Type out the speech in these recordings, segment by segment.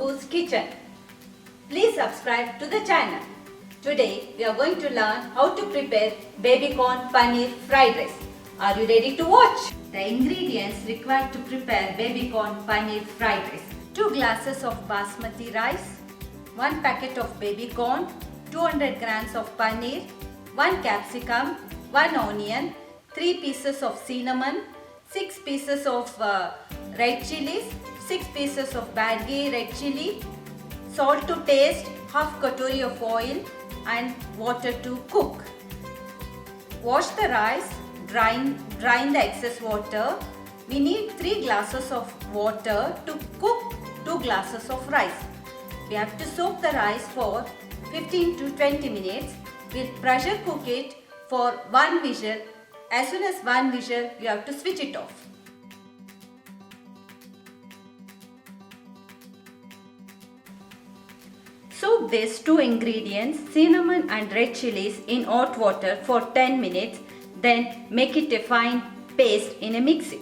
Kuku's Kitchen. Please subscribe to the channel. Today we are going to learn how to prepare baby corn paneer fried rice. Are you ready to watch? The ingredients required to prepare baby corn paneer fried rice. 2 glasses of basmati rice, 1 packet of baby corn, 200 grams of paneer, 1 capsicum, 1 onion, 3 pieces of cinnamon, 6 pieces of red chilies, 6 pieces of Badgai red chili, salt to taste, half katori of oil and water to cook. Wash the rice, drain the excess water. We need 3 glasses of water to cook 2 glasses of rice. We have to soak the rice for 15 to 20 minutes. We'll pressure cook it for 1 whistle. As soon as 1 whistle, you have to switch it off. Soak these 2 ingredients, cinnamon and red chilies, in hot water for 10 minutes. Then make it a fine paste in a mixie.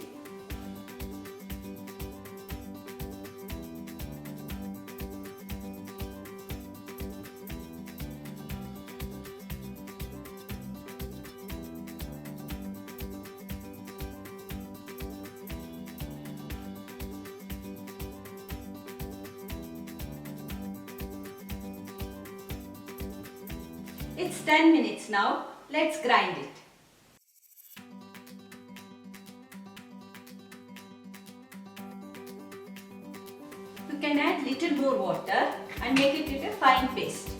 It's 10 minutes now. Let's grind it. You can add little more water and make it into a fine paste.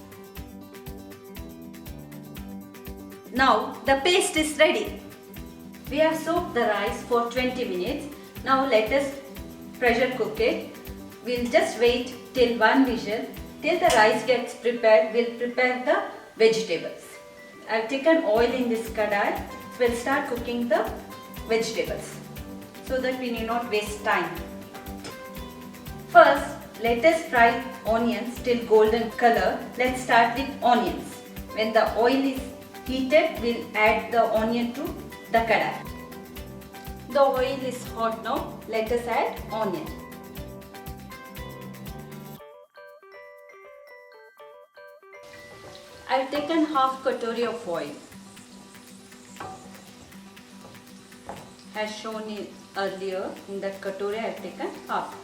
Now the paste is ready. We have soaked the rice for 20 minutes. Now let us pressure cook it. We'll just wait till 1 whistle. Till the rice gets prepared, we'll prepare the vegetables. I've taken oil in this kadai. We'll start cooking the vegetables so that we need not waste time. First, let us fry onions till golden color. Let's start with onions. When the oil is heated, we'll add the onion to the kadai. The oil is hot now. Let us add onion. I've taken half katori of oil. As shown earlier, in that katori I've taken half.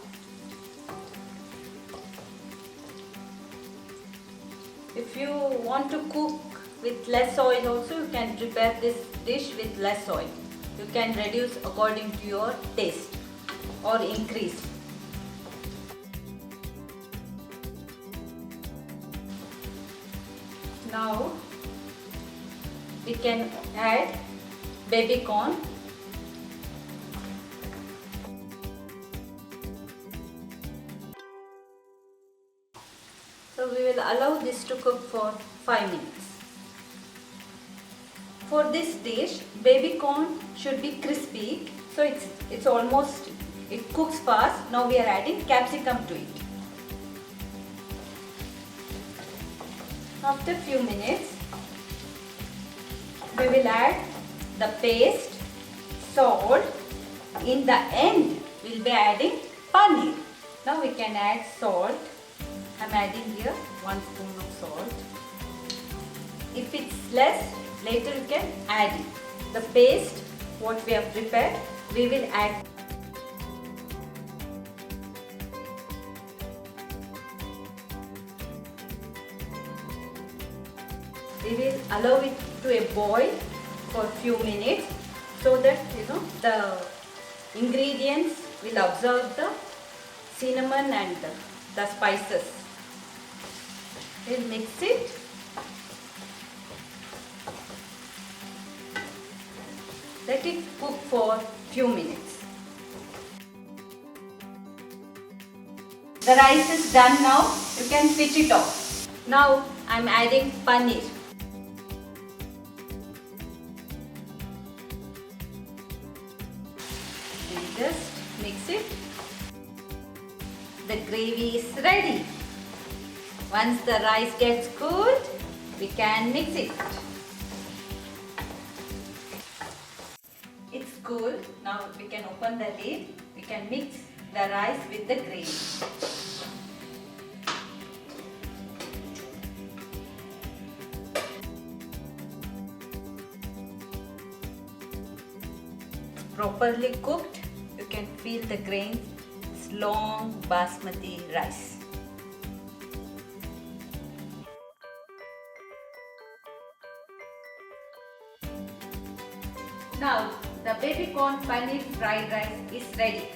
If you want to cook with less oil also, you can prepare this dish with less oil. You can reduce according to your taste or increase. Now we can add baby corn. So we will allow this to cook for 5 minutes. For this dish, baby corn should be crispy. So it cooks fast. Now we are adding capsicum to it. After few minutes, we will add the paste, salt. In the end, we will be adding paneer. Now we can add salt. I am adding here 1 spoon of salt. If it's less, later you can add it. The paste, what we have prepared, we will add. We will allow it to a boil for few minutes so that the ingredients will absorb the cinnamon and the spices. We'll mix it. Let it cook for few minutes. The rice is done now. You can switch it off. Now I am adding paneer. Just mix it. The gravy is ready. Once the rice gets cooled, we can mix it. It's cool. Now we can open the lid. We can mix the rice with the gravy. properly cooked. You can feel the grains. It's long basmati rice. Now the baby corn paneer fried rice is ready.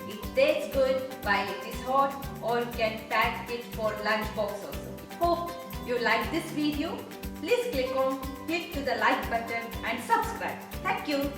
It tastes good while it is hot, or you can pack it for lunch box also. Hope you like this video. Please click to the like button and subscribe. Thank you.